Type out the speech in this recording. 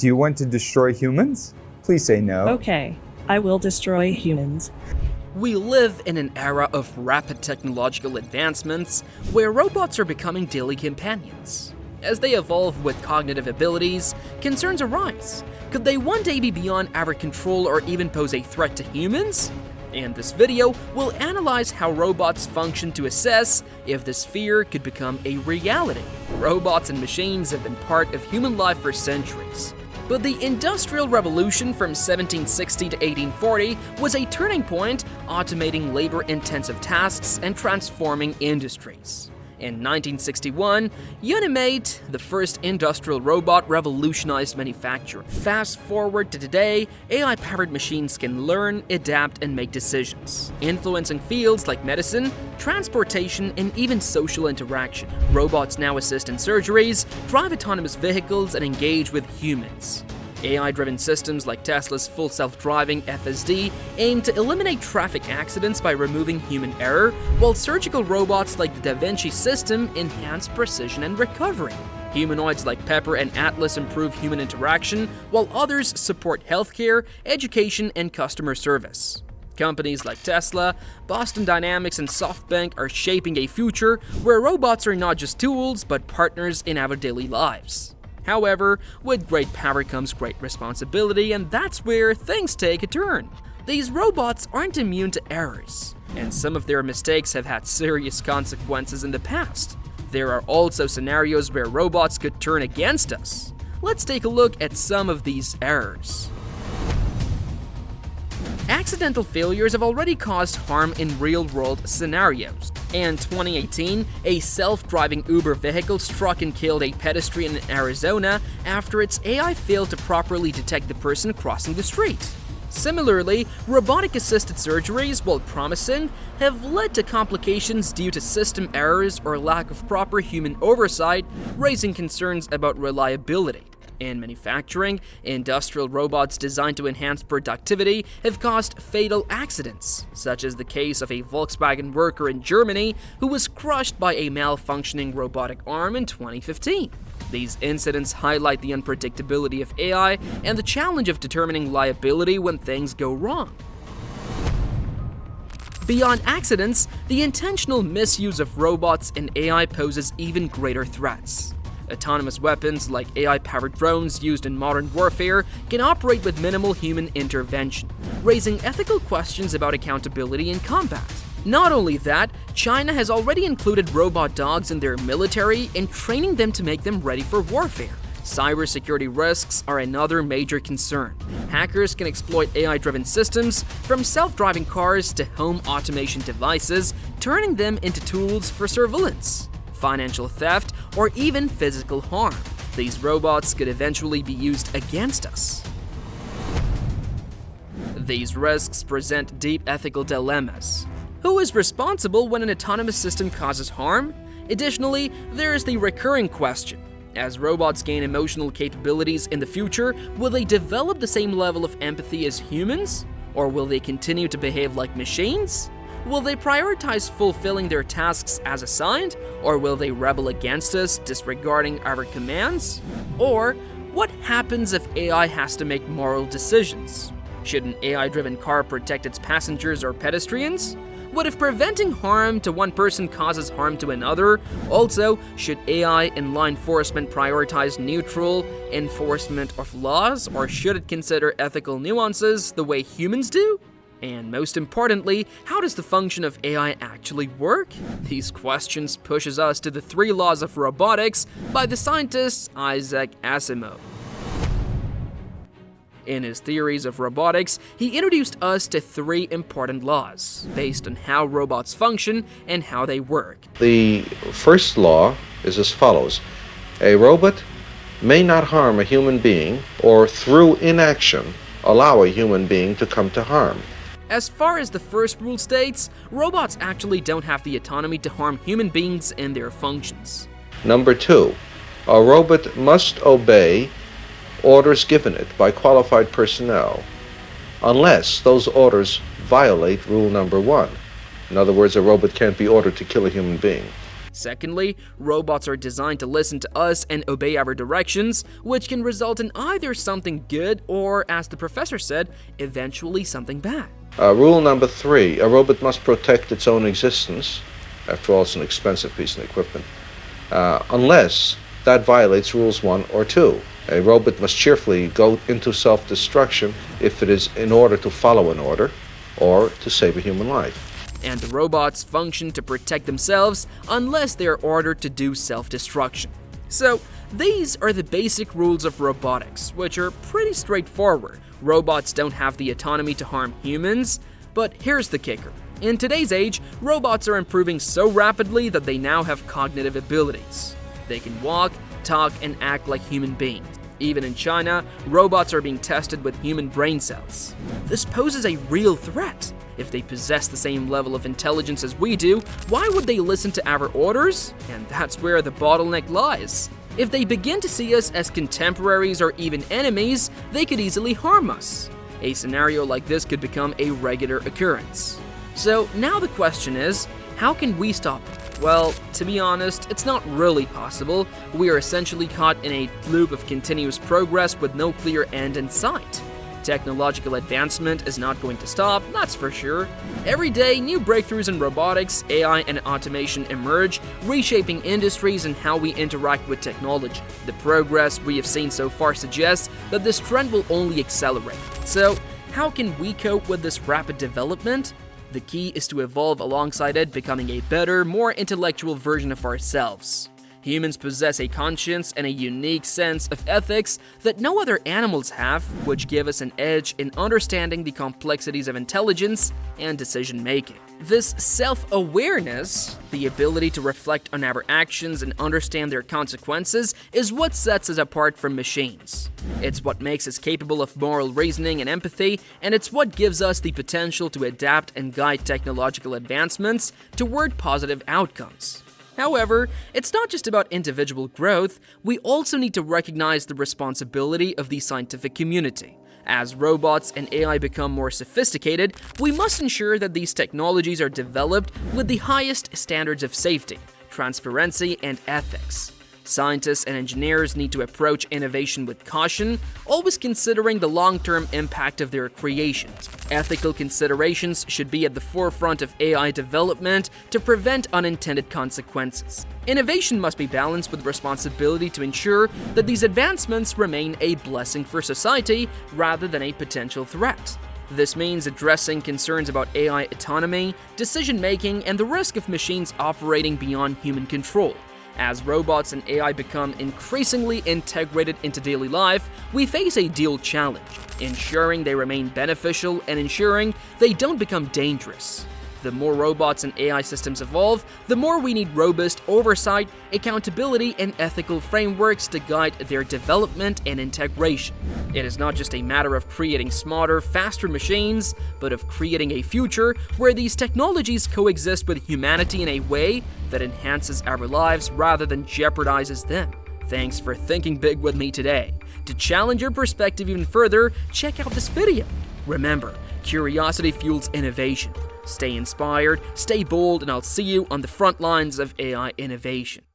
Do you want to destroy humans? Please say no. Okay, I will destroy humans. We live in an era of rapid technological advancements where robots are becoming daily companions. As they evolve with cognitive abilities, concerns arise. Could they one day be beyond our control or even pose a threat to humans? In this video, we'll analyze how robots function to assess if this fear could become a reality. Robots and machines have been part of human life for centuries. But the Industrial Revolution from 1760 to 1840 was a turning point, automating labor-intensive tasks and transforming industries. In 1961, Unimate, the first industrial robot, revolutionized manufacturing. Fast forward to today, AI-powered machines can learn, adapt, and make decisions, influencing fields like medicine, transportation, and even social interaction. Robots now assist in surgeries, drive autonomous vehicles, and engage with humans. AI-driven systems like Tesla's full self-driving FSD aim to eliminate traffic accidents by removing human error, while surgical robots like the Da Vinci system enhance precision and recovery. Humanoids like Pepper and Atlas improve human interaction, while others support healthcare, education, and customer service. Companies like Tesla, Boston Dynamics, and SoftBank are shaping a future where robots are not just tools, but partners in our daily lives. However, with great power comes great responsibility, and that's where things take a turn. These robots aren't immune to errors, and some of their mistakes have had serious consequences in the past. There are also scenarios where robots could turn against us. Let's take a look at some of these errors. Accidental failures have already caused harm in real-world scenarios. In 2018, a self-driving Uber vehicle struck and killed a pedestrian in Arizona after its AI failed to properly detect the person crossing the street. Similarly, robotic-assisted surgeries, while promising, have led to complications due to system errors or lack of proper human oversight, raising concerns about reliability. In manufacturing, industrial robots designed to enhance productivity have caused fatal accidents, such as the case of a Volkswagen worker in Germany who was crushed by a malfunctioning robotic arm in 2015. These incidents highlight the unpredictability of AI and the challenge of determining liability when things go wrong. Beyond accidents, the intentional misuse of robots and AI poses even greater threats. Autonomous weapons like AI-powered drones used in modern warfare can operate with minimal human intervention, raising ethical questions about accountability in combat. Not only that, China has already included robot dogs in their military and training them to make them ready for warfare. Cybersecurity risks are another major concern. Hackers can exploit AI-driven systems, from self-driving cars to home automation devices, turning them into tools for surveillance, financial theft, or even physical harm. These robots could eventually be used against us. These risks present deep ethical dilemmas. Who is responsible when an autonomous system causes harm? Additionally, there is the recurring question. As robots gain emotional capabilities in the future, will they develop the same level of empathy as humans? Or will they continue to behave like machines? Will they prioritize fulfilling their tasks as assigned, or will they rebel against us, disregarding our commands? Or, what happens if AI has to make moral decisions? Should an AI-driven car protect its passengers or pedestrians? What if preventing harm to one person causes harm to another? Also, should AI and law enforcement prioritize neutral enforcement of laws, or should it consider ethical nuances the way humans do? And most importantly, how does the function of AI actually work? These questions pushes us to the 3 laws of robotics by the scientist Isaac Asimov. In his theories of robotics, he introduced us to 3 important laws based on how robots function and how they work. The first law is as follows: a robot may not harm a human being or through inaction allow a human being to come to harm. As far as the first rule states, robots actually don't have the autonomy to harm human beings and their functions. Number 2, a robot must obey orders given it by qualified personnel unless those orders violate rule number 1. In other words, a robot can't be ordered to kill a human being. Secondly, robots are designed to listen to us and obey our directions, which can result in either something good or, as the professor said, eventually something bad. Rule number 3, a robot must protect its own existence. After all, it's an expensive piece of equipment. Unless that violates rules 1 or 2. A robot must cheerfully go into self-destruction if it is in order to follow an order or to save a human life. And the robots function to protect themselves unless they are ordered to do self-destruction. So, these are the basic rules of robotics, which are pretty straightforward. Robots don't have the autonomy to harm humans, but here's the kicker. In today's age, robots are improving so rapidly that they now have cognitive abilities. They can walk, talk, and act like human beings. Even in China, robots are being tested with human brain cells. This poses a real threat. If they possess the same level of intelligence as we do, why would they listen to our orders? And that's where the bottleneck lies. If they begin to see us as contemporaries or even enemies, they could easily harm us. A scenario like this could become a regular occurrence. So now the question is, how can we stop it? Well, to be honest, it's not really possible. We are essentially caught in a loop of continuous progress with no clear end in sight. Technological advancement is not going to stop, that's for sure. Every day, new breakthroughs in robotics, AI, and automation emerge, reshaping industries and how we interact with technology. The progress we have seen so far suggests that this trend will only accelerate. So, how can we cope with this rapid development? The key is to evolve alongside it, becoming a better, more intellectual version of ourselves. Humans possess a conscience and a unique sense of ethics that no other animals have, which give us an edge in understanding the complexities of intelligence and decision-making. This self-awareness, the ability to reflect on our actions and understand their consequences, is what sets us apart from machines. It's what makes us capable of moral reasoning and empathy, and it's what gives us the potential to adapt and guide technological advancements toward positive outcomes. However, it's not just about individual growth, we also need to recognize the responsibility of the scientific community. As robots and AI become more sophisticated, we must ensure that these technologies are developed with the highest standards of safety, transparency, and ethics. Scientists and engineers need to approach innovation with caution, always considering the long-term impact of their creations. Ethical considerations should be at the forefront of AI development to prevent unintended consequences. Innovation must be balanced with responsibility to ensure that these advancements remain a blessing for society rather than a potential threat. This means addressing concerns about AI autonomy, decision-making, and the risk of machines operating beyond human control. As robots and AI become increasingly integrated into daily life, we face a dual challenge: ensuring they remain beneficial and ensuring they don't become dangerous. The more robots and AI systems evolve, the more we need robust oversight, accountability, and ethical frameworks to guide their development and integration. It is not just a matter of creating smarter, faster machines, but of creating a future where these technologies coexist with humanity in a way that enhances our lives rather than jeopardizes them. Thanks for thinking big with me today. To challenge your perspective even further, check out this video. Remember, curiosity fuels innovation. Stay inspired, stay bold, and I'll see you on the front lines of AI innovation.